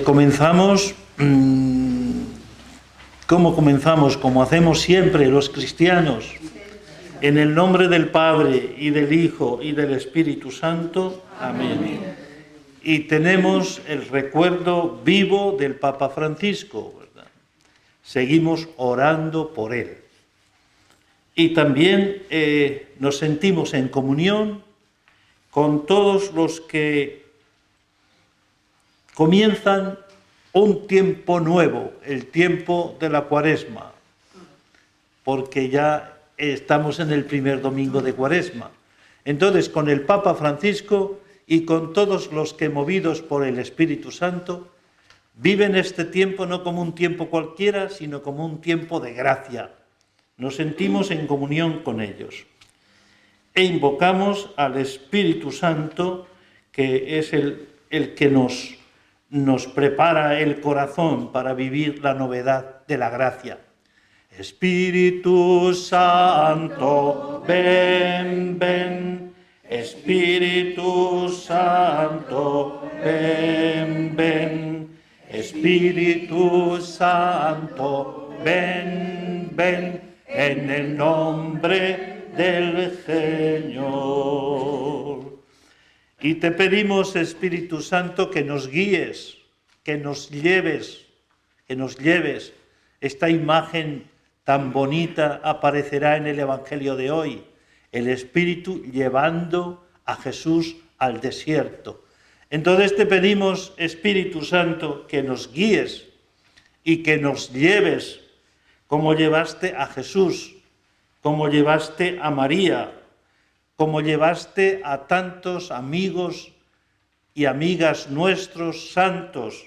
Comenzamos, ¿cómo comenzamos? Como hacemos siempre los cristianos, en el nombre del Padre y del Hijo y del Espíritu Santo. Amén. Y tenemos el recuerdo vivo del Papa Francisco, ¿verdad? Seguimos orando por él. Y también nos sentimos en comunión con todos los que comienzan un tiempo nuevo, el tiempo de la Cuaresma, porque ya estamos en el primer domingo de Cuaresma. Entonces, con el Papa Francisco y con todos los que, movidos por el Espíritu Santo, viven este tiempo no como un tiempo cualquiera, sino como un tiempo de gracia. Nos sentimos en comunión con ellos. E invocamos al Espíritu Santo, que es el que nos prepara el corazón para vivir la novedad de la gracia. Espíritu Santo, ven, ven. Espíritu Santo, ven, ven. Espíritu Santo, ven, ven. En el nombre del Señor. Y te pedimos, Espíritu Santo, que nos guíes, que nos lleves. Esta imagen tan bonita aparecerá en el Evangelio de hoy. El Espíritu llevando a Jesús al desierto. Entonces te pedimos, Espíritu Santo, que nos guíes y que nos lleves como llevaste a Jesús, como llevaste a María, como llevaste a tantos amigos y amigas nuestros santos,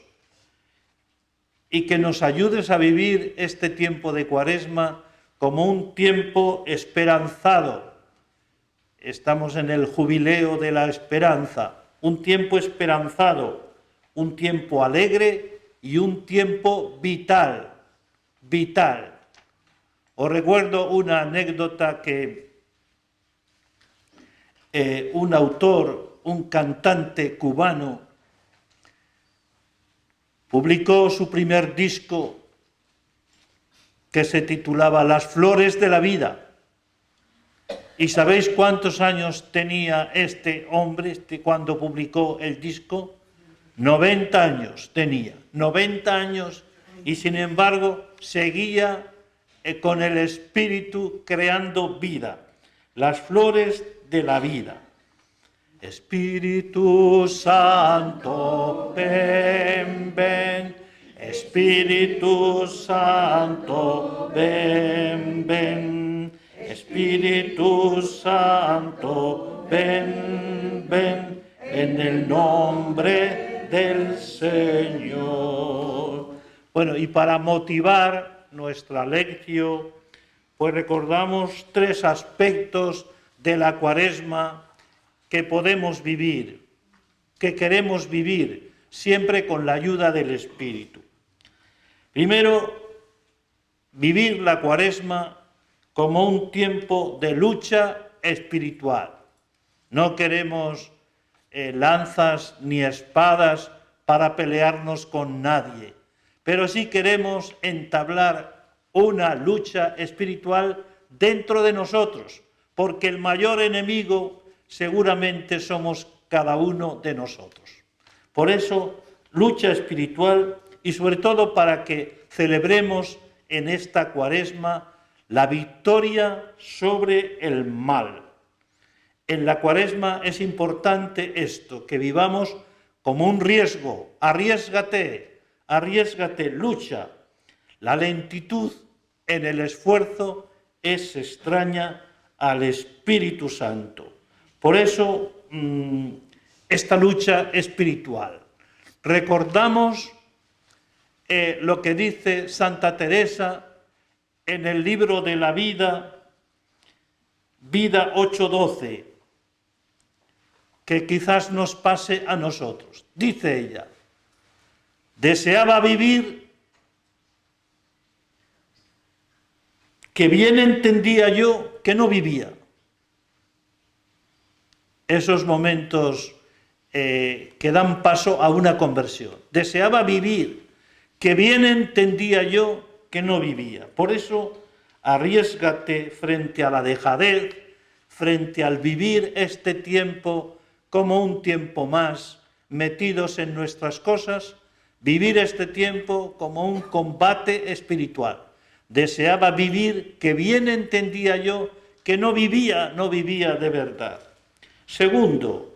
y que nos ayudes a vivir este tiempo de Cuaresma como un tiempo esperanzado. Estamos en el jubileo de la esperanza, un tiempo esperanzado, un tiempo alegre y un tiempo vital. Os recuerdo una anécdota que un autor, un cantante cubano, publicó su primer disco que se titulaba Las Flores de la Vida. ¿Y sabéis cuántos años tenía este hombre cuando publicó el disco? 90 años tenía, 90 años, y sin embargo seguía con el Espíritu creando vida. Las flores de la vida. Espíritu Santo, ven, ven. Espíritu Santo, ven, ven. Espíritu Santo, ven, ven. En el nombre del Señor. Bueno, y para motivar nuestra lección, pues recordamos 3 aspectos de la Cuaresma que podemos vivir, que queremos vivir, siempre con la ayuda del Espíritu. Primero, vivir la Cuaresma como un tiempo de lucha espiritual. No queremos lanzas ni espadas para pelearnos con nadie, pero sí queremos entablar una lucha espiritual dentro de nosotros, porque el mayor enemigo seguramente somos cada uno de nosotros. Por eso, lucha espiritual y sobre todo para que celebremos en esta Cuaresma la victoria sobre el mal. En la Cuaresma es importante esto, que vivamos como un riesgo. Arriésgate, lucha. La lentitud en el esfuerzo es extraña al Espíritu Santo. Por eso, esta lucha espiritual. Recordamos lo que dice Santa Teresa en el libro de la vida, Vida 8:12, que quizás nos pase a nosotros. Dice ella, deseaba vivir, que bien entendía yo que no vivía. Esos momentos que dan paso a una conversión. Deseaba vivir, que bien entendía yo que no vivía. Por eso, arriésgate frente a la dejadez, frente al vivir este tiempo como un tiempo más, metidos en nuestras cosas, vivir este tiempo como un combate espiritual. Deseaba vivir, que bien entendía yo que no vivía de verdad. Segundo,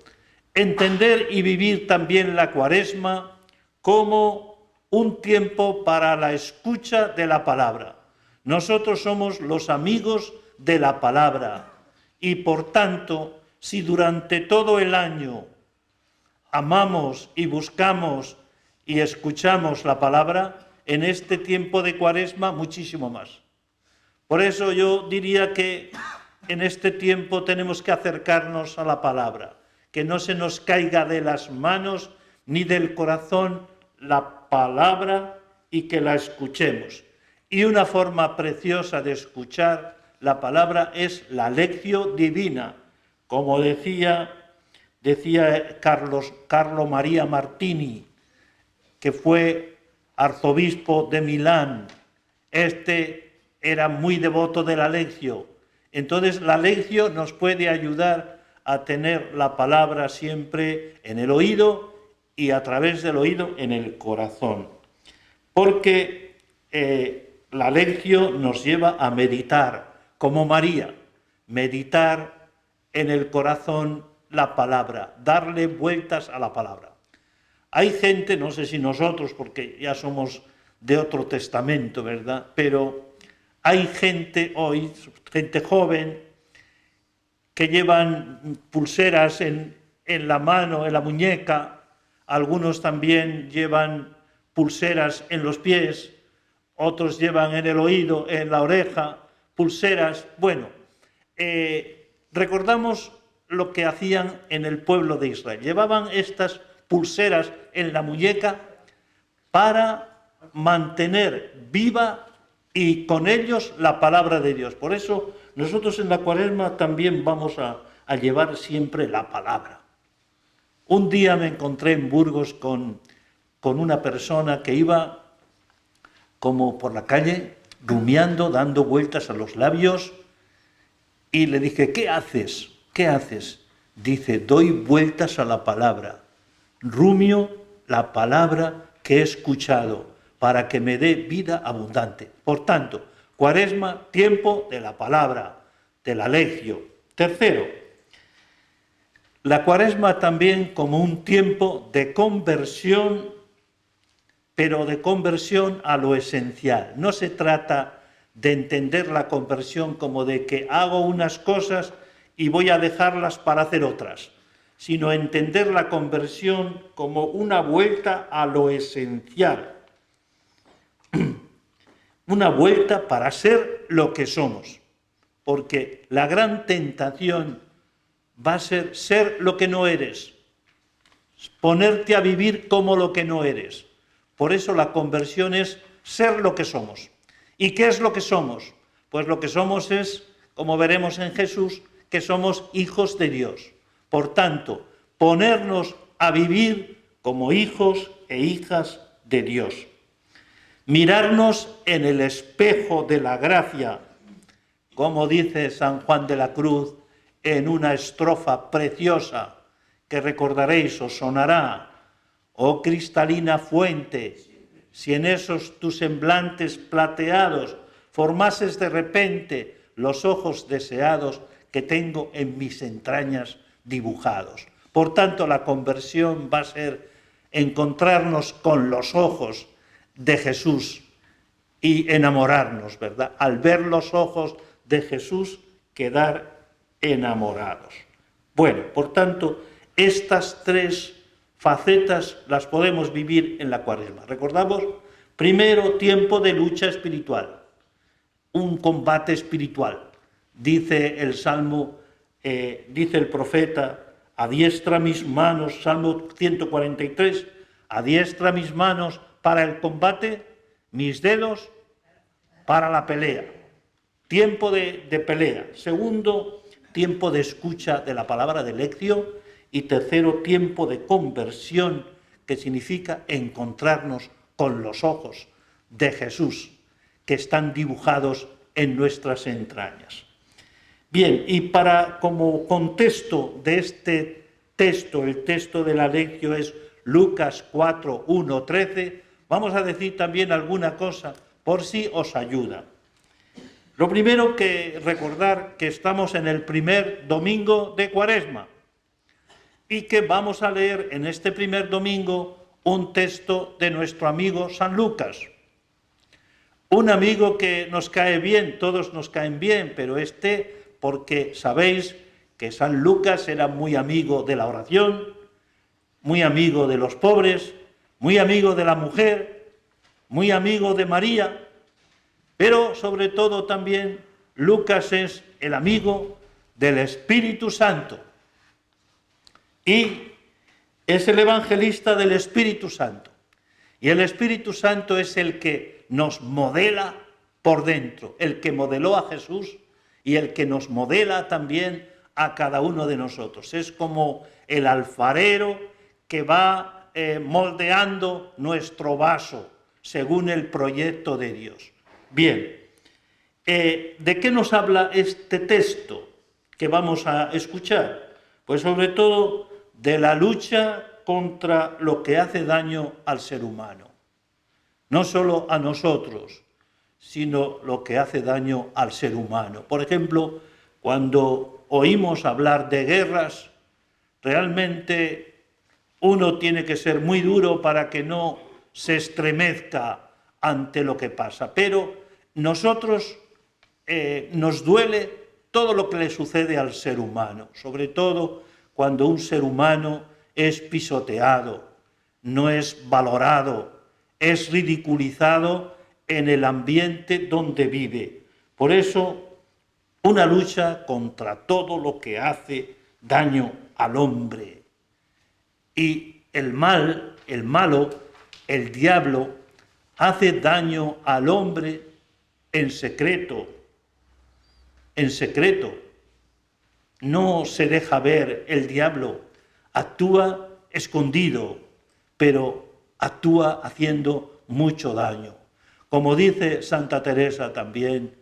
entender y vivir también la Cuaresma como un tiempo para la escucha de la palabra. Nosotros somos los amigos de la palabra y, por tanto, si durante todo el año amamos y buscamos y escuchamos la palabra, en este tiempo de Cuaresma muchísimo más. Por eso yo diría que en este tiempo tenemos que acercarnos a la palabra, que no se nos caiga de las manos ni del corazón la palabra y que la escuchemos. Y una forma preciosa de escuchar la palabra es la lección divina, como decía Carlo Maria Martini, que fue arzobispo de Milán. Este era muy devoto de la lección. Entonces la lección nos puede ayudar a tener la palabra siempre en el oído y a través del oído en el corazón. Porque la lección nos lleva a meditar, como María, meditar en el corazón la palabra, darle vueltas a la palabra. Hay gente, no sé si nosotros, porque ya somos de otro testamento, ¿verdad? Pero hay gente hoy, gente joven, que llevan pulseras en la mano, en la muñeca. Algunos también llevan pulseras en los pies, otros llevan en el oído, en la oreja, pulseras. Bueno, recordamos lo que hacían en el pueblo de Israel. Llevaban estas pulseras en la muñeca para mantener viva y con ellos la palabra de Dios. Por eso nosotros en la Cuaresma también vamos a llevar siempre la palabra. Un día me encontré en Burgos con una persona que iba como por la calle rumiando, dando vueltas a los labios, y le dije: ¿qué haces? ¿Qué haces? Dice: doy vueltas a la palabra. Rumio la palabra que he escuchado para que me dé vida abundante. Por tanto, Cuaresma, tiempo de la palabra, de la lección. Tercero, la Cuaresma también como un tiempo de conversión, pero de conversión a lo esencial. No se trata de entender la conversión como de que hago unas cosas y voy a dejarlas para hacer otras, sino entender la conversión como una vuelta a lo esencial, una vuelta para ser lo que somos, porque la gran tentación va a ser lo que no eres, ponerte a vivir como lo que no eres. Por eso la conversión es ser lo que somos. ¿Y qué es lo que somos? Pues lo que somos es, como veremos en Jesús, que somos hijos de Dios. Por tanto, ponernos a vivir como hijos e hijas de Dios. Mirarnos en el espejo de la gracia, como dice San Juan de la Cruz en una estrofa preciosa que recordaréis, os sonará: oh cristalina fuente, si en esos tus semblantes plateados formases de repente los ojos deseados que tengo en mis entrañas dibujados. Por tanto, la conversión va a ser encontrarnos con los ojos de Jesús y enamorarnos, ¿verdad? Al ver los ojos de Jesús, quedar enamorados. Bueno, por tanto, estas tres facetas las podemos vivir en la Cuaresma. Recordamos, primero, tiempo de lucha espiritual, un combate espiritual. Dice el Salmo, dice el profeta: adiestra mis manos, Salmo 143, adiestra mis manos para el combate, mis dedos para la pelea. Tiempo de pelea. Segundo, tiempo de escucha de la palabra, de lección. Y tercero, tiempo de conversión, que significa encontrarnos con los ojos de Jesús, que están dibujados en nuestras entrañas. Bien, y como contexto de este texto, el texto de la lección es Lucas 4, 1, 13, vamos a decir también alguna cosa por si os ayuda. Lo primero que recordar que estamos en el primer domingo de Cuaresma y que vamos a leer en este primer domingo un texto de nuestro amigo San Lucas. Un amigo que nos cae bien, todos nos caen bien, pero porque sabéis que San Lucas era muy amigo de la oración, muy amigo de los pobres, muy amigo de la mujer, muy amigo de María, pero sobre todo también Lucas es el amigo del Espíritu Santo y es el evangelista del Espíritu Santo. Y el Espíritu Santo es el que nos modela por dentro, el que modeló a Jesús y el que nos modela también a cada uno de nosotros. Es como el alfarero que va moldeando nuestro vaso según el proyecto de Dios. Bien, ¿de qué nos habla este texto que vamos a escuchar? Pues sobre todo de la lucha contra lo que hace daño al ser humano. No solo a nosotros, sino lo que hace daño al ser humano. Por ejemplo, cuando oímos hablar de guerras, realmente uno tiene que ser muy duro para que no se estremezca ante lo que pasa. Pero nosotros nos duele todo lo que le sucede al ser humano, sobre todo cuando un ser humano es pisoteado, no es valorado, es ridiculizado en el ambiente donde vive. Por eso, una lucha contra todo lo que hace daño al hombre. Y el malo, el diablo, hace daño al hombre en secreto. En secreto. No se deja ver el diablo. Actúa escondido, pero actúa haciendo mucho daño. Como dice Santa Teresa también,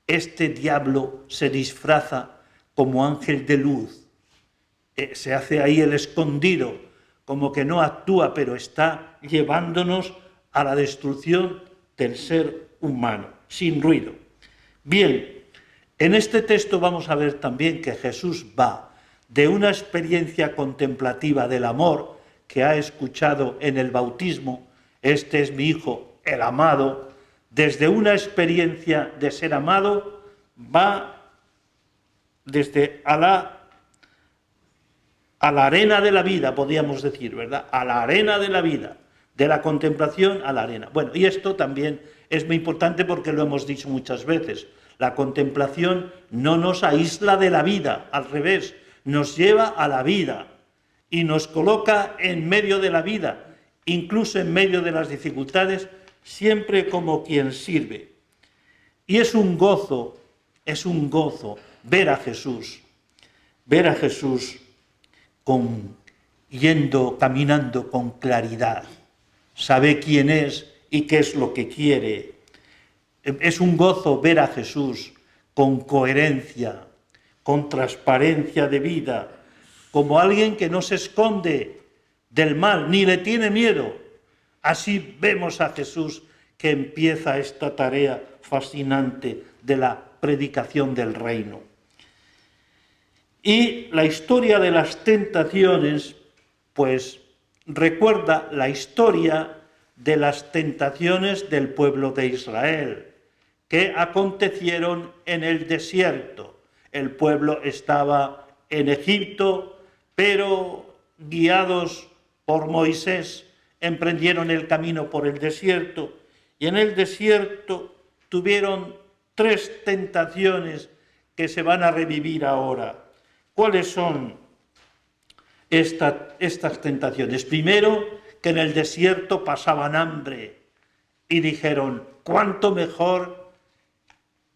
este diablo se disfraza como ángel de luz. Se hace ahí el escondido, como que no actúa, pero está llevándonos a la destrucción del ser humano, sin ruido. Bien, en este texto vamos a ver también que Jesús va de una experiencia contemplativa del amor que ha escuchado en el bautismo, este es mi Hijo, el amado, desde una experiencia de ser amado, va desde a la arena de la vida, podríamos decir, ¿verdad? A la arena de la vida, de la contemplación a la arena. Bueno, y esto también es muy importante porque lo hemos dicho muchas veces. La contemplación no nos aísla de la vida, al revés, nos lleva a la vida y nos coloca en medio de la vida, incluso en medio de las dificultades, siempre como quien sirve. Y es un gozo ver a Jesús caminando con claridad, sabe quién es y qué es lo que quiere. Es un gozo ver a Jesús con coherencia, con transparencia de vida, como alguien que no se esconde del mal, ni le tiene miedo. Así vemos a Jesús que empieza esta tarea fascinante de la predicación del reino. Y la historia de las tentaciones, pues recuerda la historia de las tentaciones del pueblo de Israel, que acontecieron en el desierto. El pueblo estaba en Egipto, pero guiados por Moisés, emprendieron el camino por el desierto, y en el desierto tuvieron 3 tentaciones que se van a revivir ahora. ¿Cuáles son estas tentaciones? Primero, que en el desierto pasaban hambre y dijeron, cuánto mejor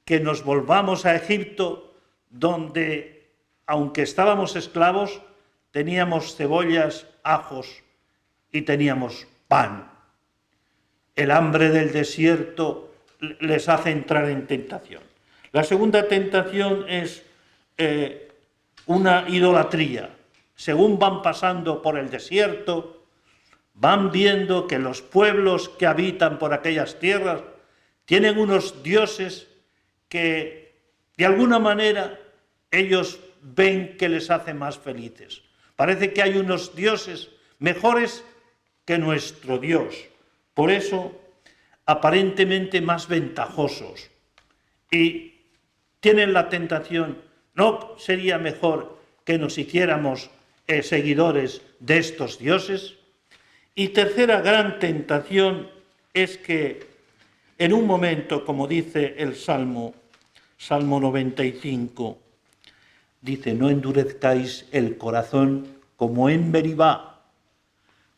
que nos volvamos a Egipto, donde, aunque estábamos esclavos, teníamos cebollas, ajos y teníamos pan. El hambre del desierto les hace entrar en tentación. La segunda tentación es una idolatría. Según van pasando por el desierto, van viendo que los pueblos que habitan por aquellas tierras tienen unos dioses que de alguna manera ellos ven que les hace más felices. Parece que hay unos dioses mejores que nuestro Dios, por eso aparentemente más ventajosos, y tienen la tentación. ¿No sería mejor que nos hiciéramos seguidores de estos dioses? Y tercera gran tentación es que en un momento, como dice el Salmo 95, dice: no endurezcáis el corazón como en Meribá,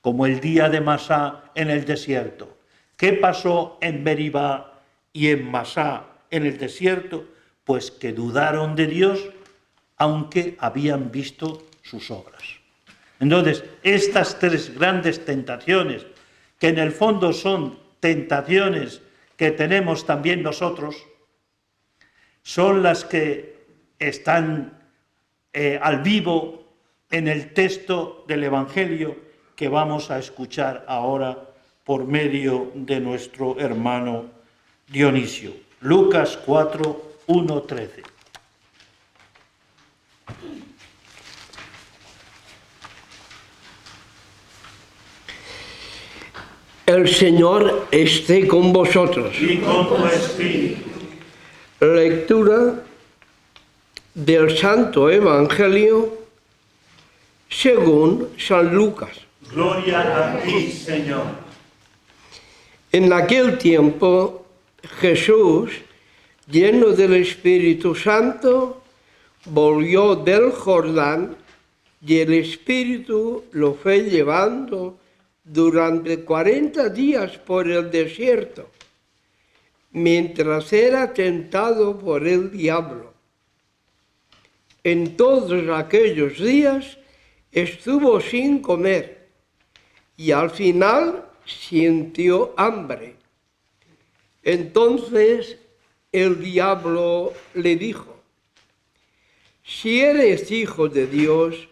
como el día de Masá en el desierto. ¿Qué pasó en Meribá y en Masá en el desierto? Pues que dudaron de Dios, aunque habían visto sus obras. Entonces, estas tres grandes tentaciones, que en el fondo son tentaciones que tenemos también nosotros, son las que están al vivo en el texto del Evangelio que vamos a escuchar ahora por medio de nuestro hermano Dionisio. Lucas 4, 1, 13. El Señor esté con vosotros. Y con tu espíritu. Lectura del Santo Evangelio según San Lucas. Gloria a ti, Señor. En aquel tiempo, Jesús, lleno del Espíritu Santo, volvió del Jordán y el Espíritu lo fue llevando durante 40 días por el desierto, mientras era tentado por el diablo. En todos aquellos días estuvo sin comer y al final sintió hambre. Entonces el diablo le dijo: si eres hijo de Dios,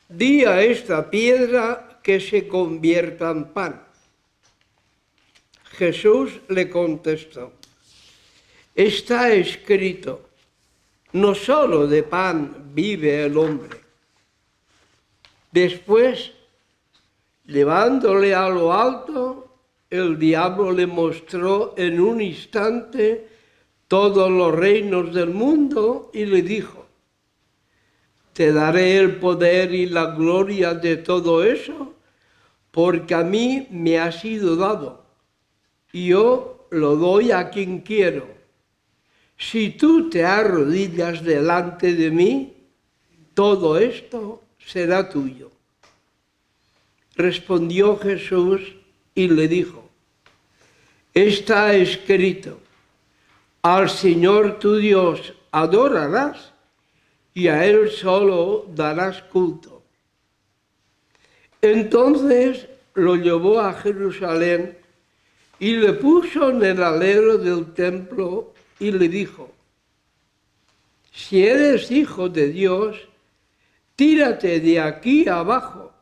di a esta piedra que se convierta en pan. Jesús le contestó: está escrito, no solo de pan vive el hombre. Después, llevándole a lo alto, el diablo le mostró en un instante todos los reinos del mundo y le dijo: te daré el poder y la gloria de todo eso, porque a mí me ha sido dado, y yo lo doy a quien quiero. Si tú te arrodillas delante de mí, todo esto será tuyo. Respondió Jesús y le dijo: está escrito, al Señor tu Dios adorarás y a Él solo darás culto. Entonces lo llevó a Jerusalén y le puso en el alero del templo y le dijo: si eres hijo de Dios, tírate de aquí abajo,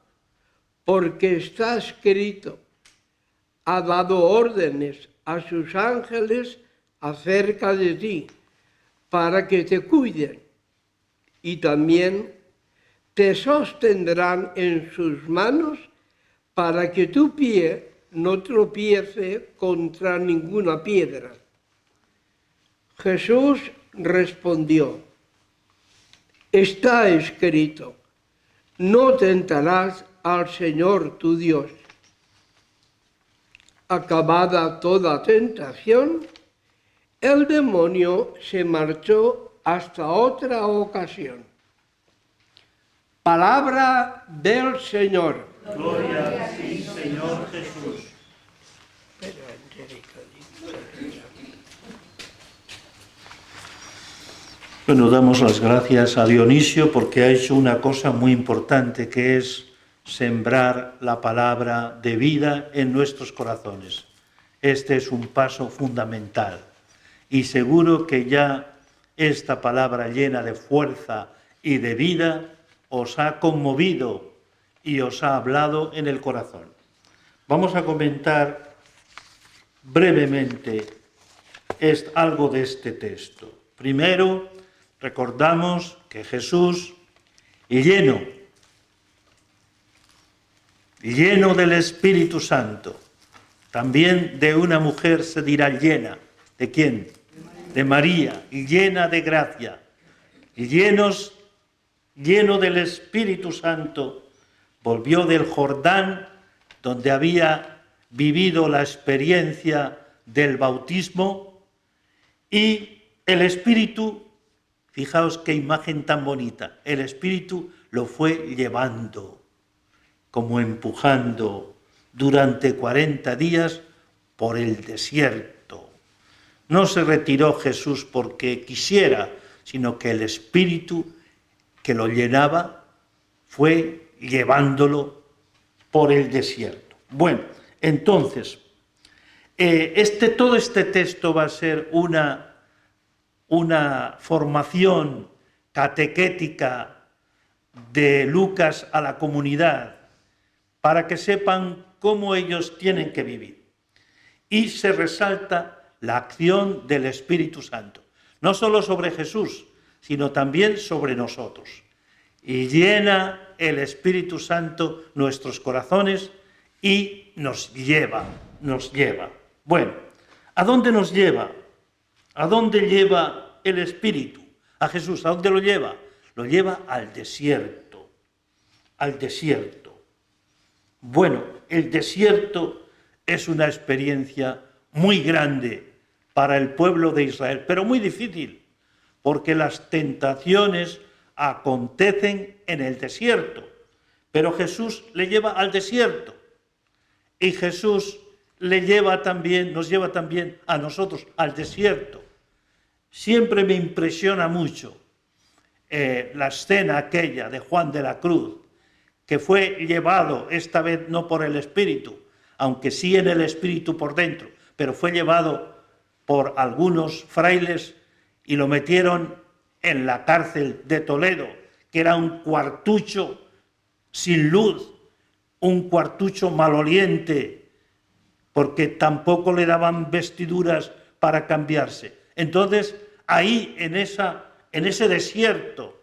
porque está escrito, ha dado órdenes a sus ángeles acerca de ti, para que te cuiden, y también te sostendrán en sus manos para que tu pie no tropiece contra ninguna piedra. Jesús respondió: está escrito, no tentarás al Señor tu Dios. Acabada toda tentación, el demonio se marchó hasta otra ocasión. Palabra del Señor. Gloria a ti, Señor Jesús. Bueno, damos las gracias a Dionisio porque ha hecho una cosa muy importante, que es sembrar la palabra de vida en nuestros corazones. Este es un paso fundamental y seguro que ya esta palabra llena de fuerza y de vida os ha conmovido y os ha hablado en el corazón. Vamos a comentar brevemente algo de este texto. Primero, recordamos que Jesús, lleno del Espíritu Santo, también de una mujer se dirá llena. ¿De quién? De María, llena de gracia, lleno del Espíritu Santo, volvió del Jordán, donde había vivido la experiencia del bautismo, y el Espíritu, fijaos qué imagen tan bonita, el Espíritu lo fue llevando, como empujando durante 40 días por el desierto. No se retiró Jesús porque quisiera, sino que el Espíritu que lo llenaba fue llevándolo por el desierto. Bueno, entonces, todo este texto va a ser una formación catequética de Lucas a la comunidad para que sepan cómo ellos tienen que vivir. Y se resalta la acción del Espíritu Santo, no solo sobre Jesús, sino también sobre nosotros. Y llena el Espíritu Santo nuestros corazones y nos lleva. Bueno, ¿a dónde nos lleva? ¿A dónde lleva el Espíritu? A Jesús, ¿a dónde lo lleva? Lo lleva al desierto. Al desierto. Bueno, el desierto es una experiencia muy grande para el pueblo de Israel, pero muy difícil, porque las tentaciones acontecen en el desierto. Pero Jesús le lleva al desierto. Y Jesús nos lleva también a nosotros al desierto. Siempre me impresiona mucho la escena aquella de Juan de la Cruz, que fue llevado, esta vez no por el Espíritu, aunque sí en el Espíritu por dentro, pero fue llevado por algunos frailes y lo metieron en la cárcel de Toledo, que era un cuartucho sin luz, un cuartucho maloliente, porque tampoco le daban vestiduras para cambiarse. Entonces, ahí en ese desierto,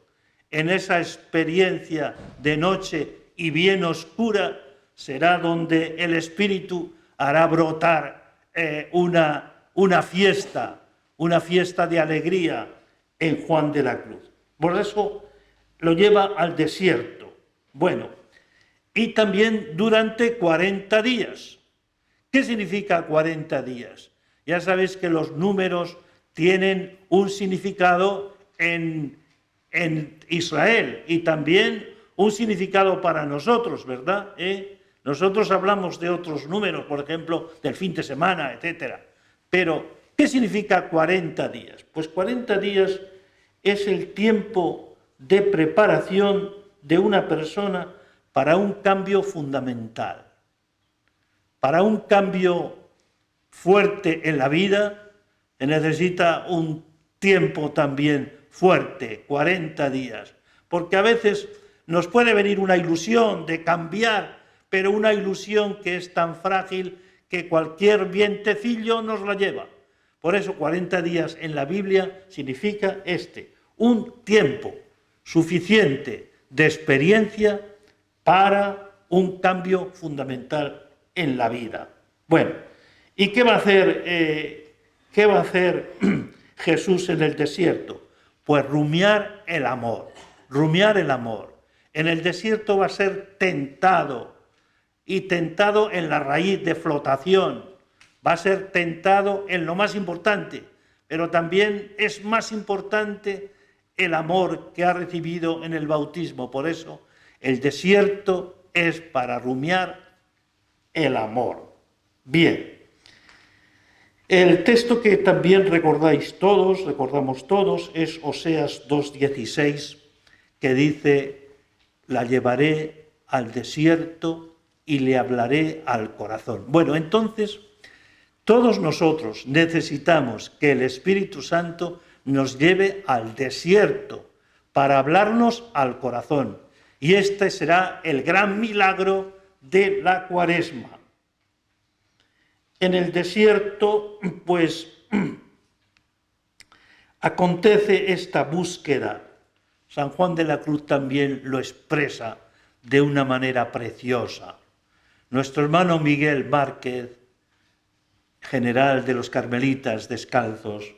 en esa experiencia de noche y bien oscura, será donde el Espíritu hará brotar una fiesta de alegría en Juan de la Cruz. Por eso lo lleva al desierto. Bueno, y también durante 40 días. ¿Qué significa 40 días? Ya sabéis que los números tienen un significado en Israel y también un significado para nosotros, ¿verdad? Nosotros hablamos de otros números, por ejemplo, del fin de semana, etc. Pero, ¿qué significa 40 días? Pues 40 días es el tiempo de preparación de una persona para un cambio fundamental, para un cambio fuerte en la vida. Se necesita un tiempo también fuerte, 40 días, porque a veces nos puede venir una ilusión de cambiar, pero una ilusión que es tan frágil que cualquier vientecillo nos la lleva. Por eso 40 días en la Biblia significa un tiempo suficiente de experiencia para un cambio fundamental en la vida. Bueno, ¿y qué va a hacer Jesús en el desierto? Pues rumiar el amor. En el desierto va a ser tentado, y tentado en la raíz de flotación. Va a ser tentado en lo más importante, pero también es más importante el amor que ha recibido en el bautismo. Por eso el desierto es para rumiar el amor. Bien. El texto que también recordamos todos, es Oseas 2:16, que dice: la llevaré al desierto y le hablaré al corazón. Bueno, entonces, todos nosotros necesitamos que el Espíritu Santo nos lleve al desierto para hablarnos al corazón. Y este será el gran milagro de la Cuaresma. En el desierto, pues, acontece esta búsqueda. San Juan de la Cruz también lo expresa de una manera preciosa. Nuestro hermano Miguel Márquez, general de los Carmelitas Descalzos,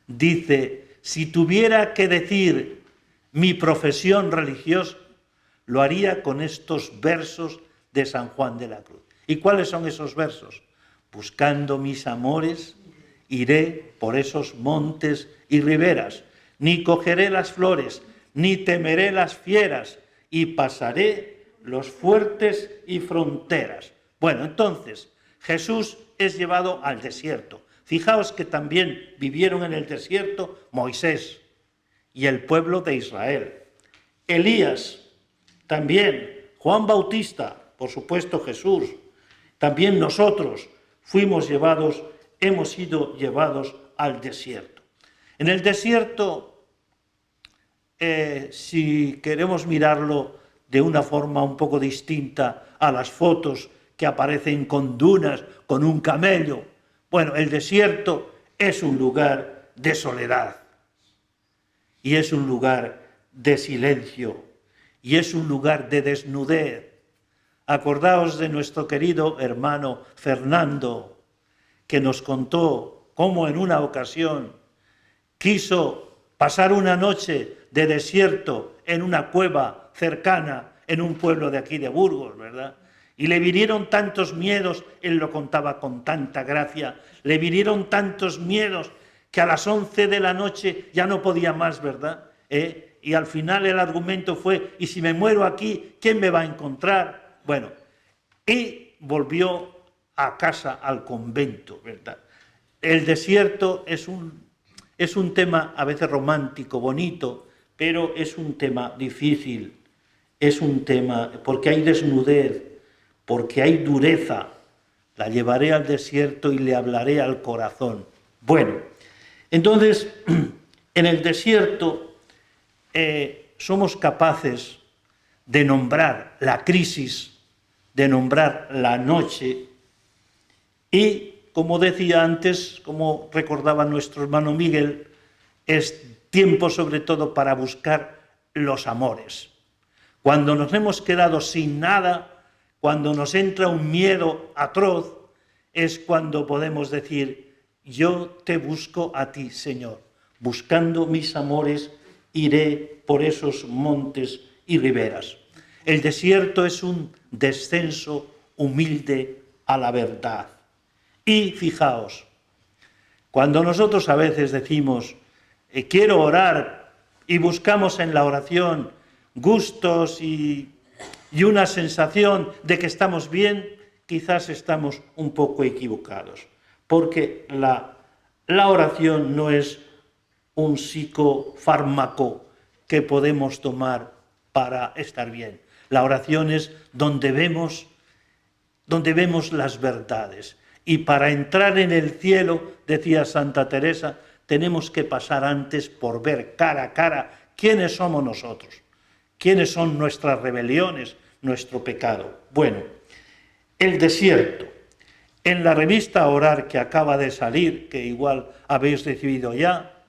dice: si tuviera que decir mi profesión religiosa, lo haría con estos versos de San Juan de la Cruz. ¿Y cuáles son esos versos? Buscando mis amores, iré por esos montes y riberas, ni cogeré las flores, ni temeré las fieras, y pasaré los fuertes y fronteras. Bueno, entonces, Jesús es llevado al desierto. Fijaos que también vivieron en el desierto Moisés y el pueblo de Israel. Elías, también Juan Bautista, por supuesto Jesús, también nosotros hemos sido llevados al desierto. En el desierto, si queremos mirarlo de una forma un poco distinta a las fotos que aparecen con dunas, con un camello, bueno, el desierto es un lugar de soledad y es un lugar de silencio y es un lugar de desnudez. Acordaos de nuestro querido hermano Fernando, que nos contó cómo en una ocasión quiso pasar una noche de desierto en una cueva cercana en un pueblo de aquí de Burgos, ¿verdad? Y le vinieron tantos miedos, él lo contaba con tanta gracia, le vinieron tantos miedos que a las 11 de la noche ya no podía más, ¿verdad? Y al final el argumento fue: ¿y si me muero aquí, quién me va a encontrar? Bueno, y volvió a casa, al convento, ¿verdad? El desierto es un tema a veces romántico, bonito, pero es un tema difícil, es un tema porque hay desnudez, porque hay dureza. La llevaré al desierto y le hablaré al corazón. Bueno, entonces, en el desierto somos capaces de nombrar la crisis, de nombrar la noche y, como decía antes, como recordaba nuestro hermano Miguel, es tiempo sobre todo para buscar los amores. Cuando nos hemos quedado sin nada, cuando nos entra un miedo atroz, es cuando podemos decir: yo te busco a ti, Señor. Buscando mis amores, iré por esos montes y riberas. El desierto es un descenso humilde a la verdad. Y fijaos, cuando nosotros a veces decimos quiero orar y buscamos en la oración gustos y una sensación de que estamos bien, quizás estamos un poco equivocados, porque la oración no es un psicofármaco que podemos tomar para estar bien. La oración es donde vemos las verdades. Y para entrar en el cielo, decía Santa Teresa, tenemos que pasar antes por ver cara a cara quiénes somos nosotros, quiénes son nuestras rebeliones, nuestro pecado. Bueno, el desierto. En la revista Orar que acaba de salir, que igual habéis recibido ya,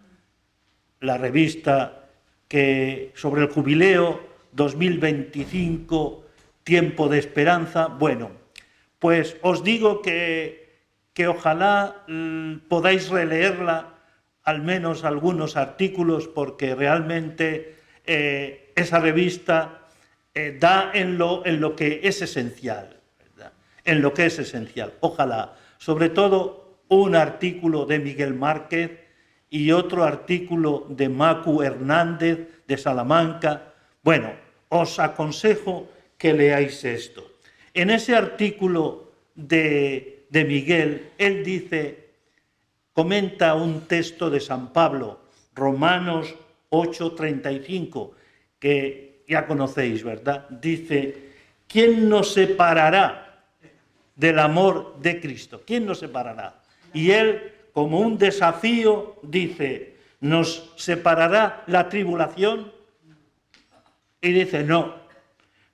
la revista que sobre el jubileo 2025, tiempo de esperanza, bueno, pues os digo que ojalá podáis releerla, al menos algunos artículos, porque realmente esa revista da en lo que es esencial, ¿verdad? En lo que es esencial. Ojalá, sobre todo un artículo de Miguel Márquez y otro artículo de Macu Hernández de Salamanca. Bueno, os aconsejo que leáis esto. En ese artículo de Miguel, él dice comenta un texto de San Pablo, Romanos 8:35, que ya conocéis, ¿verdad? Dice, ¿quién nos separará del amor de Cristo? ¿Quién nos separará? Y él, como un desafío, dice, ¿nos separará la tribulación? Y dice, no.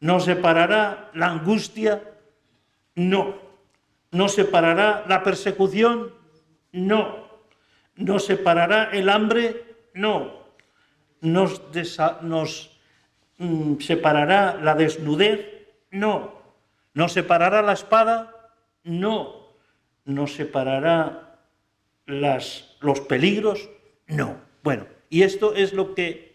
¿Nos separará la angustia? No. ¿Nos separará la persecución? No. ¿Nos separará el hambre? No. ¿Nos separará la desnudez? No. ¿Nos separará la espada? No. ¿Nos separará los peligros? No. Bueno, y esto es lo que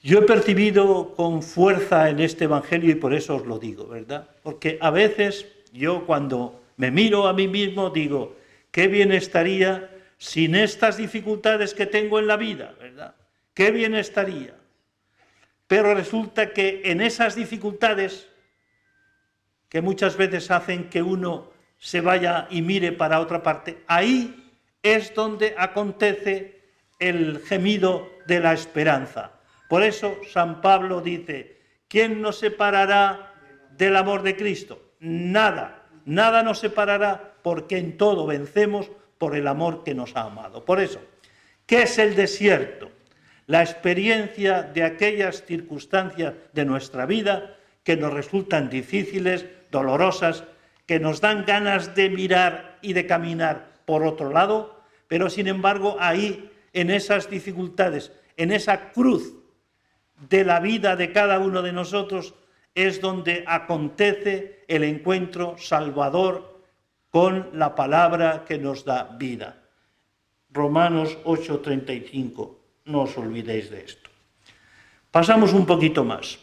yo he percibido con fuerza en este Evangelio y por eso os lo digo, ¿verdad? Porque a veces yo cuando me miro a mí mismo digo, qué bien estaría sin estas dificultades que tengo en la vida, ¿verdad? Qué bien estaría. Pero resulta que en esas dificultades, que muchas veces hacen que uno se vaya y mire para otra parte, ahí es donde acontece el gemido de la esperanza. Por eso San Pablo dice, ¿quién nos separará del amor de Cristo? Nada, nada nos separará porque en todo vencemos por el amor que nos ha amado. Por eso, ¿qué es el desierto? La experiencia de aquellas circunstancias de nuestra vida que nos resultan difíciles, dolorosas, que nos dan ganas de mirar y de caminar por otro lado, pero sin embargo ahí, en esas dificultades, en esa cruz de la vida de cada uno de nosotros, es donde acontece el encuentro salvador con la palabra que nos da vida. Romanos 8:35, no os olvidéis de esto. Pasamos un poquito más.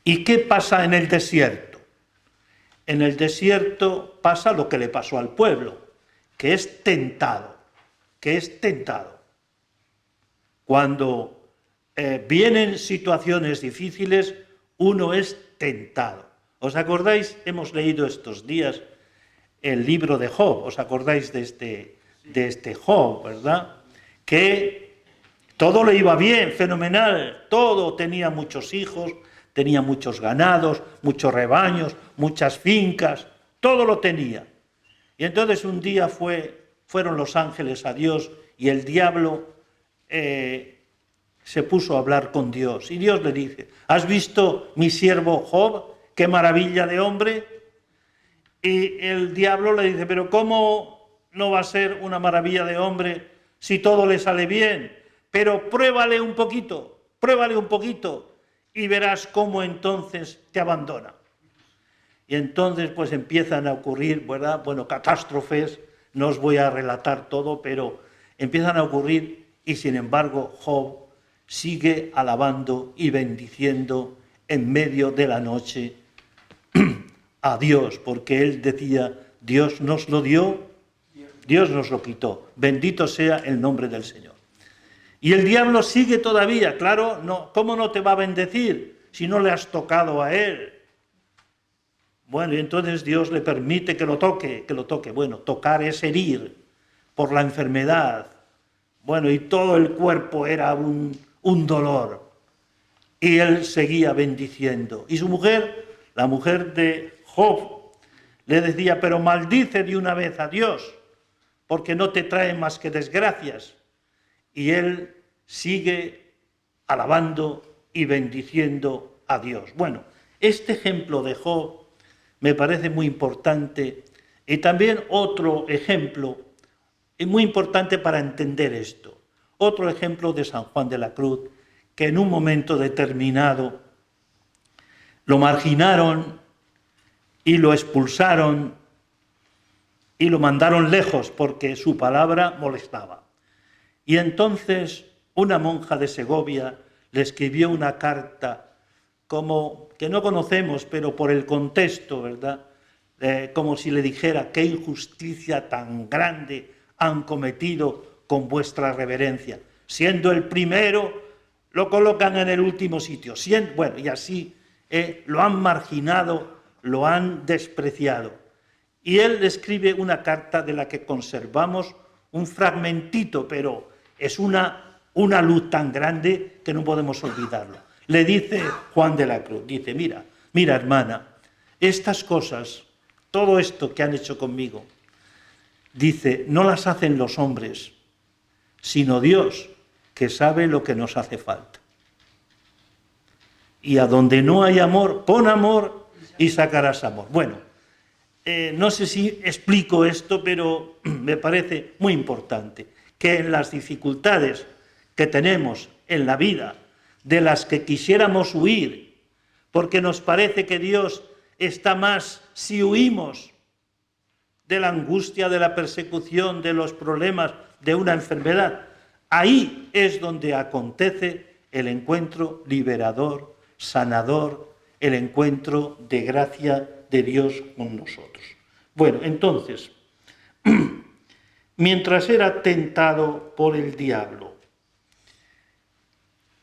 ¿Y qué pasa en el desierto? En el desierto pasa lo que le pasó al pueblo, que es tentado, Cuando vienen situaciones difíciles, uno es tentado. ¿Os acordáis? Hemos leído estos días el libro de Job. ¿Os acordáis de este Job, verdad? Que todo le iba bien, fenomenal, todo, tenía muchos hijos, tenía muchos ganados, muchos rebaños, muchas fincas, todo lo tenía. Y entonces un día fueron los ángeles a Dios y el diablo se puso a hablar con Dios. Y Dios le dice, ¿has visto mi siervo Job? ¡Qué maravilla de hombre! Y el diablo le dice, pero ¿cómo no va a ser una maravilla de hombre si todo le sale bien? Pero pruébale un poquito y verás cómo entonces te abandona. Y entonces pues empiezan a ocurrir, ¿verdad? Bueno, catástrofes, no os voy a relatar todo, pero empiezan a ocurrir y sin embargo Job sigue alabando y bendiciendo en medio de la noche a Dios, porque él decía, Dios nos lo dio, Dios nos lo quitó, bendito sea el nombre del Señor. Y el diablo sigue todavía, claro, no, ¿cómo no te va a bendecir si no le has tocado a él? Bueno, y entonces Dios le permite que lo toque. Bueno, tocar es herir por la enfermedad. Bueno, y todo el cuerpo era un dolor. Y él seguía bendiciendo. Y su mujer, la mujer de Job, le decía, pero maldice de una vez a Dios, porque no te trae más que desgracias. Y él sigue alabando y bendiciendo a Dios. Bueno, este ejemplo de Job me parece muy importante y también otro ejemplo muy importante para entender esto. Otro ejemplo de San Juan de la Cruz, que en un momento determinado lo marginaron y lo expulsaron y lo mandaron lejos porque su palabra molestaba. Y entonces una monja de Segovia le escribió una carta como que no conocemos, pero por el contexto, ¿verdad? Como si le dijera, qué injusticia tan grande han cometido con vuestra reverencia. Siendo el primero, lo colocan en el último sitio. Bueno, y así lo han marginado, lo han despreciado. Y él le escribe una carta de la que conservamos un fragmentito, pero es una luz tan grande que no podemos olvidarlo. Le dice Juan de la Cruz, dice, mira hermana, estas cosas, todo esto que han hecho conmigo, dice, no las hacen los hombres, sino Dios, que sabe lo que nos hace falta. Y a donde no hay amor, pon amor y sacarás amor. Bueno, no sé si explico esto, pero me parece muy importante que en las dificultades que tenemos en la vida, de las que quisiéramos huir, porque nos parece que Dios está más si huimos de la angustia, de la persecución, de los problemas, de una enfermedad. Ahí es donde acontece el encuentro liberador, sanador, el encuentro de gracia de Dios con nosotros. Bueno, entonces, mientras era tentado por el diablo,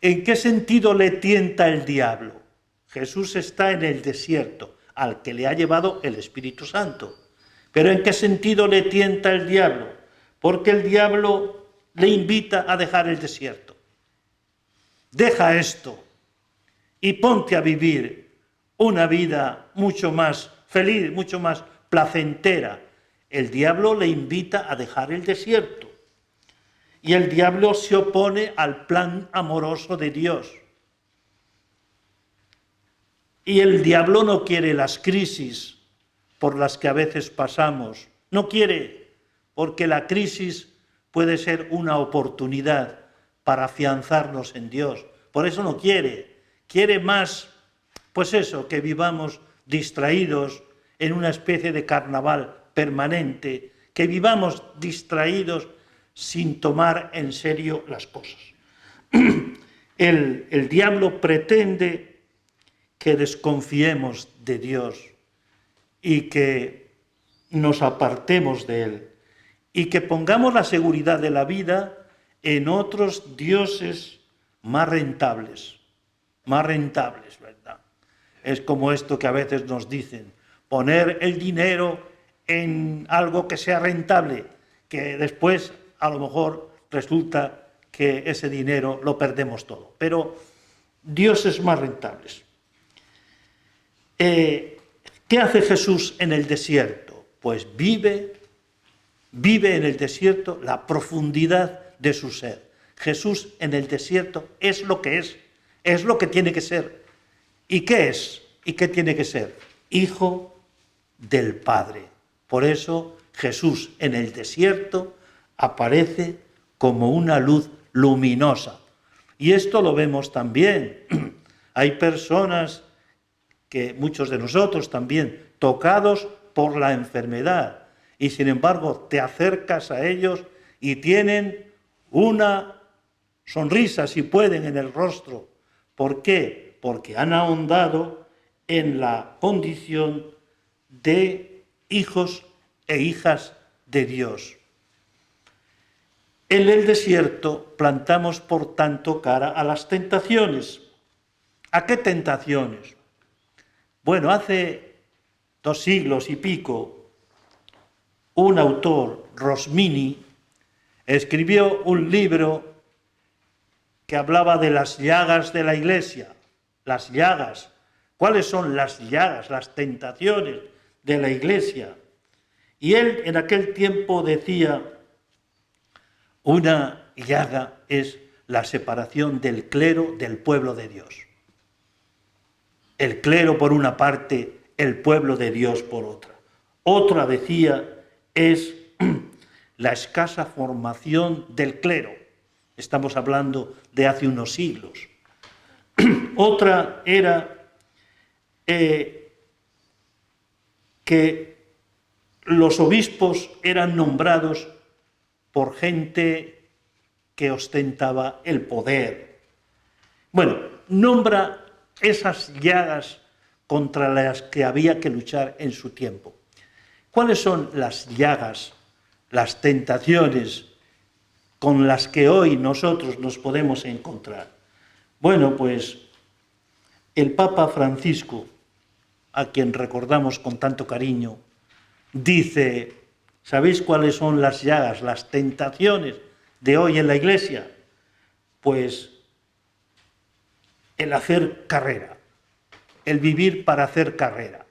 ¿en qué sentido le tienta el diablo? Jesús está en el desierto, al que le ha llevado el Espíritu Santo. ¿Pero en qué sentido le tienta el diablo? Porque el diablo le invita a dejar el desierto. Deja esto y ponte a vivir una vida mucho más feliz, mucho más placentera. El diablo le invita a dejar el desierto. Y el diablo se opone al plan amoroso de Dios. Y el diablo no quiere las crisis por las que a veces pasamos. No quiere, porque la crisis puede ser una oportunidad para afianzarnos en Dios. Por eso no quiere. Quiere más, pues eso, que vivamos distraídos en una especie de carnaval permanente, que vivamos distraídos sin tomar en serio las cosas. El diablo pretende que desconfiemos de Dios y que nos apartemos de Él y que pongamos la seguridad de la vida en otros dioses más rentables, ¿verdad? Es como esto que a veces nos dicen, poner el dinero en algo que sea rentable, que después a lo mejor resulta que ese dinero lo perdemos todo. Pero dioses más rentables. ¿Qué hace Jesús en el desierto? Pues vive en el desierto la profundidad de su ser. Jesús en el desierto es lo que es lo que tiene que ser. ¿Y qué es? ¿Y qué tiene que ser? Hijo del Padre. Por eso Jesús en el desierto aparece como una luz luminosa. Y esto lo vemos también. Hay personas que muchos de nosotros también, tocados por la enfermedad, y sin embargo te acercas a ellos y tienen una sonrisa, si pueden, en el rostro. ¿Por qué? Porque han ahondado en la condición de hijos e hijas de Dios. En el desierto plantamos, por tanto, cara a las tentaciones. ¿A qué tentaciones? Bueno, hace 2 siglos y pico, un autor, Rosmini, escribió un libro que hablaba de las llagas de la Iglesia. Las llagas. ¿Cuáles son las llagas, las tentaciones de la Iglesia? Y él en aquel tiempo decía, una llaga es la separación del clero del pueblo de Dios. El clero por una parte, el pueblo de Dios por otra. Otra, decía, es la escasa formación del clero. Estamos hablando de hace unos siglos. Otra era que los obispos eran nombrados por gente que ostentaba el poder. Bueno, nombra esas llagas contra las que había que luchar en su tiempo. ¿Cuáles son las llagas, las tentaciones con las que hoy nosotros nos podemos encontrar? Bueno, pues el Papa Francisco, a quien recordamos con tanto cariño, dice, ¿sabéis cuáles son las llagas, las tentaciones de hoy en la Iglesia? Pues el hacer carrera, el vivir para hacer carrera,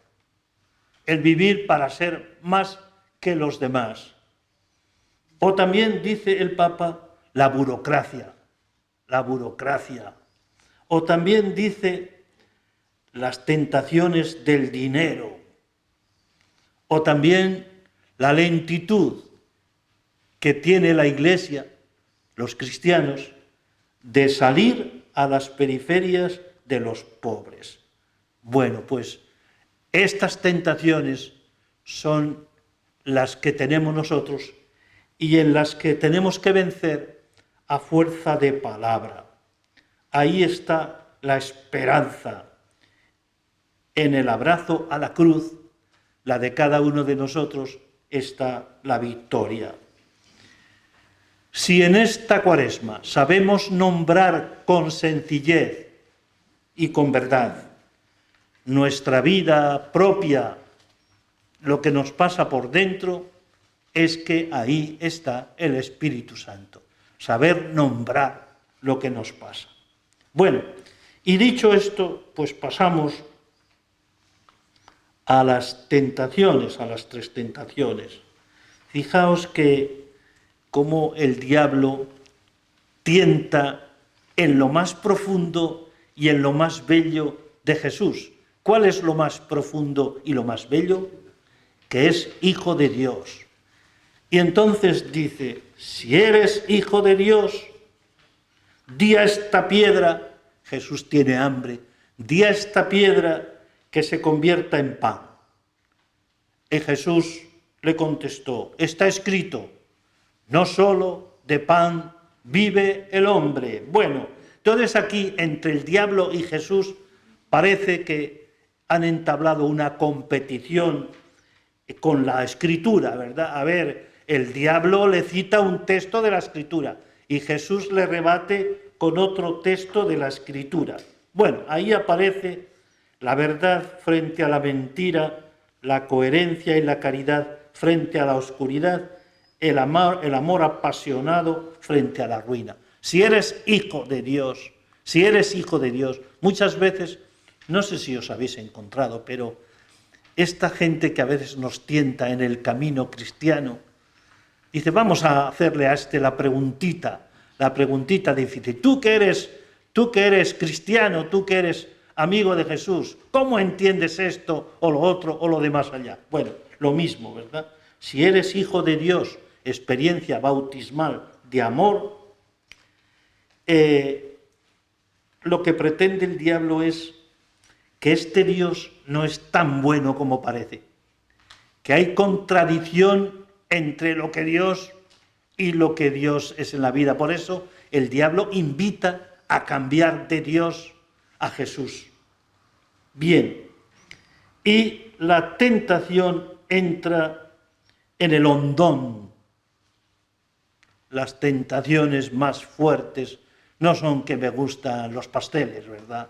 el vivir para ser más que los demás. O también, dice el Papa, la burocracia. O también dice las tentaciones del dinero. O también la lentitud que tiene la Iglesia, los cristianos, de salir a las periferias de los pobres. Bueno, pues estas tentaciones son las que tenemos nosotros y en las que tenemos que vencer a fuerza de palabra. Ahí está la esperanza. En el abrazo a la cruz, la de cada uno de nosotros, está la victoria. Si en esta Cuaresma sabemos nombrar con sencillez y con verdad nuestra vida propia, lo que nos pasa por dentro, es que ahí está el Espíritu Santo. Saber nombrar lo que nos pasa. Bueno, y dicho esto, pues pasamos a las tentaciones, a las 3 tentaciones. Fijaos que como el diablo tienta en lo más profundo y en lo más bello de Jesús. ¿Cuál es lo más profundo y lo más bello? Que es Hijo de Dios. Y entonces dice, si eres Hijo de Dios, di a esta piedra, Jesús tiene hambre, di a esta piedra que se convierta en pan. Y Jesús le contestó, está escrito, no solo de pan vive el hombre. Bueno, entonces aquí entre el diablo y Jesús parece que han entablado una competición con la Escritura, ¿verdad? A ver, el diablo le cita un texto de la Escritura y Jesús le rebate con otro texto de la Escritura. Bueno, ahí aparece la verdad frente a la mentira, la coherencia y la caridad frente a la oscuridad, el amor apasionado frente a la ruina. Si eres hijo de Dios, muchas veces, no sé si os habéis encontrado, pero esta gente que a veces nos tienta en el camino cristiano, dice, vamos a hacerle a la preguntita difícil. Tú que eres cristiano, tú que eres amigo de Jesús, ¿cómo entiendes esto o lo otro o lo de más allá? Bueno, lo mismo, ¿verdad? Si eres hijo de Dios, experiencia bautismal de amor, lo que pretende el diablo es que este Dios no es tan bueno como parece, que hay contradicción entre lo que Dios y lo que Dios es en la vida. Por eso el diablo invita a cambiar de Dios a Jesús. Bien, y la tentación entra en el hondón. Las tentaciones más fuertes no son que me gustan los pasteles, ¿verdad?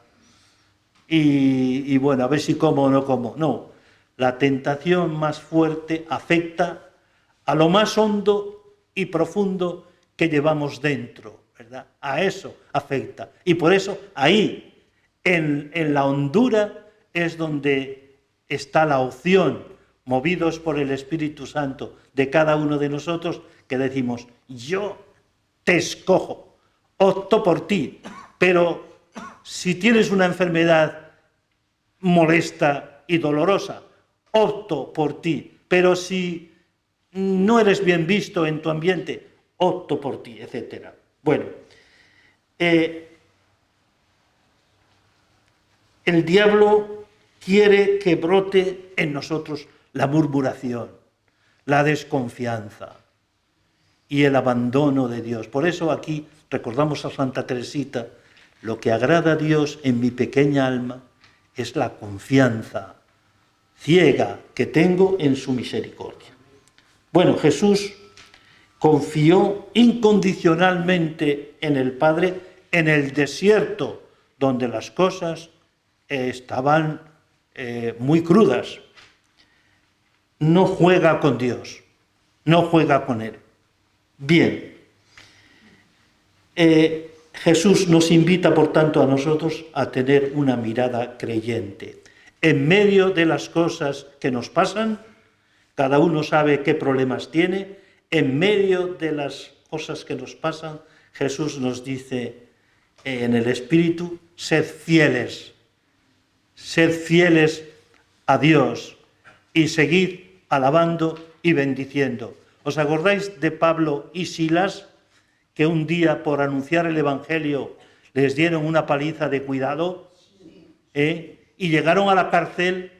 Y bueno, a ver si como o no como. No, la tentación más fuerte afecta a lo más hondo y profundo que llevamos dentro, ¿verdad? A eso afecta. Y por eso ahí, en la hondura, es donde está la opción, movidos por el Espíritu Santo de cada uno de nosotros, que decimos, yo te escojo, opto por ti, pero si tienes una enfermedad molesta y dolorosa, opto por ti, pero si no eres bien visto en tu ambiente, opto por ti, etc. Bueno, el diablo quiere que brote en nosotros la murmuración, la desconfianza y el abandono de Dios. Por eso aquí recordamos a Santa Teresita, lo que agrada a Dios en mi pequeña alma es la confianza ciega que tengo en su misericordia. Bueno, Jesús confió incondicionalmente en el Padre en el desierto, donde las cosas estaban muy crudas. no juega con Dios, no juega con Él. Bien, Jesús nos invita, por tanto, a nosotros a tener una mirada creyente. En medio de las cosas que nos pasan, cada uno sabe qué problemas tiene, en medio de las cosas que nos pasan, Jesús nos dice en el Espíritu, sed fieles a Dios y seguid alabando y bendiciendo. ¿Os acordáis de Pablo y Silas, que un día por anunciar el Evangelio les dieron una paliza de cuidado? Y llegaron a la cárcel,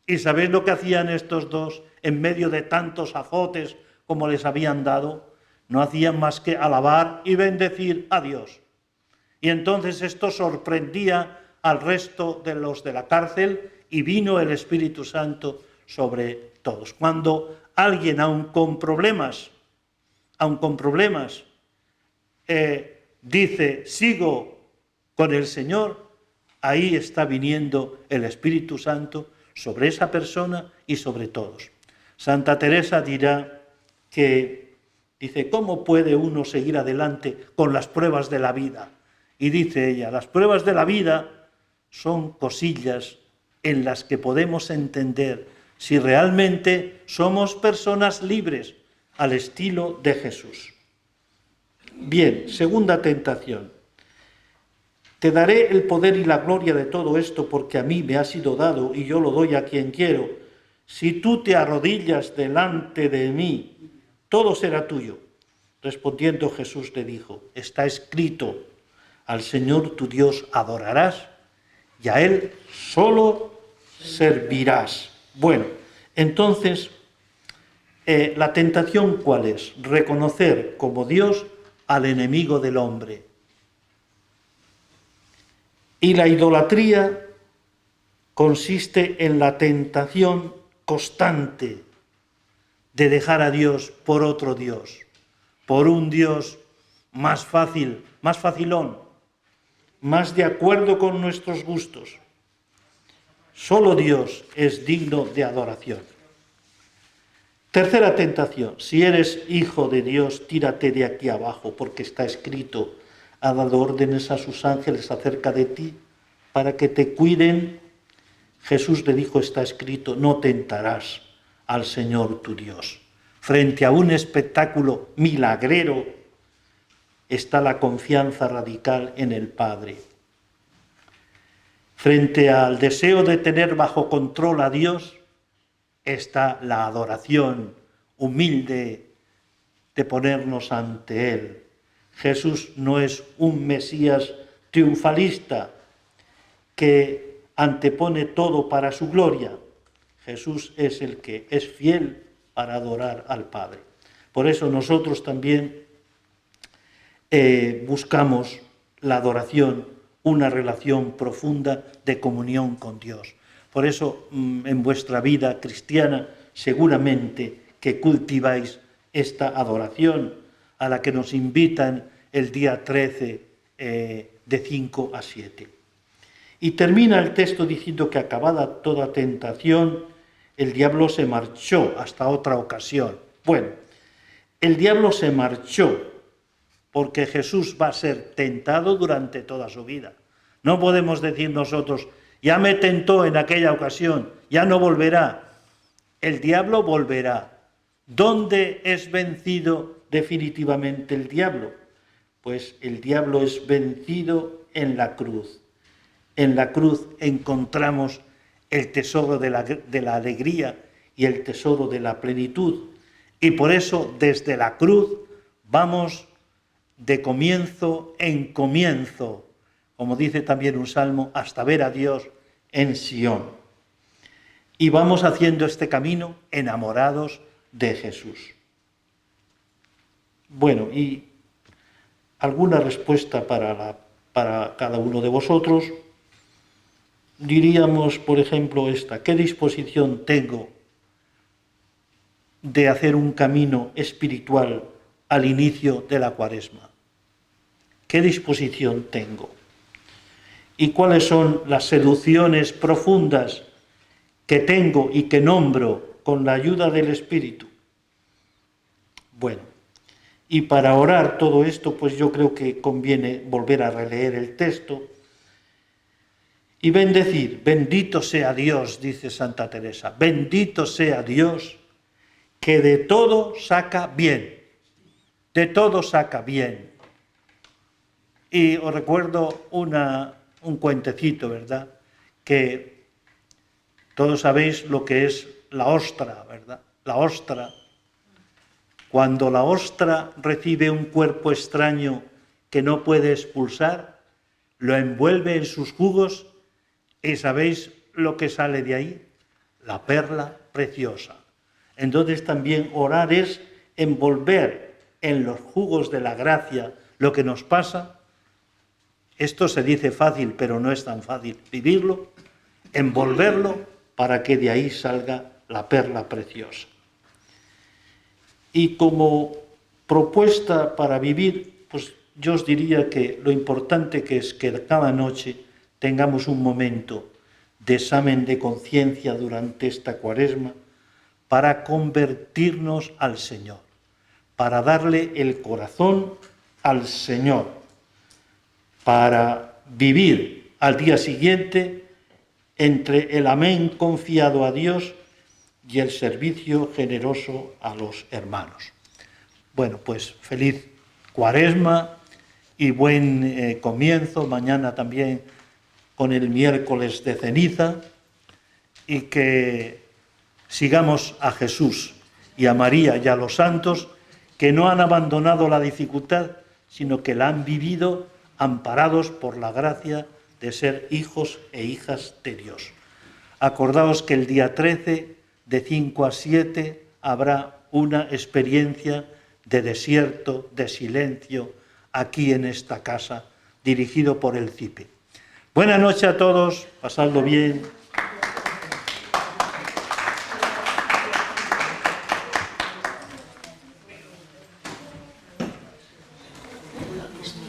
y ¿sabéis lo que hacían estos dos en medio de tantos azotes como les habían dado? No hacían más que alabar y bendecir a Dios. Y entonces esto sorprendía al resto de los de la cárcel y vino el Espíritu Santo sobre todos. Cuando alguien, aun con problemas, dice, sigo con el Señor, ahí está viniendo el Espíritu Santo sobre esa persona y sobre todos. Santa Teresa dirá que, dice, ¿cómo puede uno seguir adelante con las pruebas de la vida? Y dice ella, las pruebas de la vida son cosillas en las que podemos entender si realmente somos personas libres al estilo de Jesús. Bien, segunda tentación. Te daré el poder y la gloria de todo esto porque a mí me ha sido dado y yo lo doy a quien quiero. Si tú te arrodillas delante de mí, todo será tuyo. Respondiendo Jesús le dijo, está escrito, al Señor tu Dios adorarás y a Él solo servirás. Bueno, entonces, la tentación ¿cuál es? Reconocer como Dios al enemigo del hombre. Y la idolatría consiste en la tentación constante de dejar a Dios por otro Dios, por un Dios más fácil, más facilón, más de acuerdo con nuestros gustos. Solo Dios es digno de adoración. Tercera tentación, si eres hijo de Dios, tírate de aquí abajo, porque está escrito, ha dado órdenes a sus ángeles acerca de ti, para que te cuiden. Jesús le dijo, está escrito, no tentarás al Señor tu Dios. Frente a un espectáculo milagrero está la confianza radical en el Padre. Frente al deseo de tener bajo control a Dios, está la adoración humilde de ponernos ante Él. Jesús no es un Mesías triunfalista que antepone todo para su gloria. Jesús es el que es fiel para adorar al Padre. Por eso nosotros también buscamos la adoración, una relación profunda de comunión con Dios. Por eso en vuestra vida cristiana seguramente que cultiváis esta adoración a la que nos invitan el día 13 de 5 a 7. Y termina el texto diciendo que acabada toda tentación, el diablo se marchó hasta otra ocasión. Bueno, el diablo se marchó porque Jesús va a ser tentado durante toda su vida. No podemos decir nosotros, ya me tentó en aquella ocasión, ya no volverá. El diablo volverá. ¿Dónde es vencido definitivamente el diablo? Pues el diablo es vencido en la cruz. En la cruz encontramos el tesoro de la alegría y el tesoro de la plenitud. Y por eso desde la cruz vamos de comienzo en comienzo, como dice también un salmo, hasta ver a Dios en Sión. Y vamos haciendo este camino enamorados de Jesús. Bueno, y alguna respuesta para cada uno de vosotros. Diríamos, por ejemplo, esta: ¿qué disposición tengo de hacer un camino espiritual al inicio de la Cuaresma? ¿Qué disposición tengo? ¿Y cuáles son las seducciones profundas que tengo y que nombro con la ayuda del Espíritu. Bueno, y para orar todo esto, pues yo creo que conviene volver a releer el texto y bendecir. Bendito sea Dios, dice Santa Teresa, bendito sea Dios, que de todo saca bien, de todo saca bien. Y os recuerdo un cuentecito, ¿verdad? Que todos sabéis lo que es la ostra, ¿verdad? La ostra. Cuando la ostra recibe un cuerpo extraño que no puede expulsar, lo envuelve en sus jugos y ¿sabéis lo que sale de ahí? La perla preciosa. Entonces también orar es envolver en los jugos de la gracia lo que nos pasa. Esto se dice fácil, pero no es tan fácil vivirlo, envolverlo para que de ahí salga la perla preciosa. Y como propuesta para vivir, pues yo os diría que lo importante que es que cada noche tengamos un momento de examen de conciencia durante esta Cuaresma para convertirnos al Señor, para darle el corazón al Señor, para vivir al día siguiente entre el amén confiado a Dios y el servicio generoso a los hermanos. Bueno, pues feliz Cuaresma y buen comienzo, mañana también con el miércoles de ceniza, y que sigamos a Jesús y a María y a los santos que no han abandonado la dificultad, sino que la han vivido amparados por la gracia de ser hijos e hijas de Dios. Acordaos que el día 13, de 5 a 7, habrá una experiencia de desierto, de silencio, aquí en esta casa, dirigido por el CIPE. Buenas noches a todos, pasadlo bien.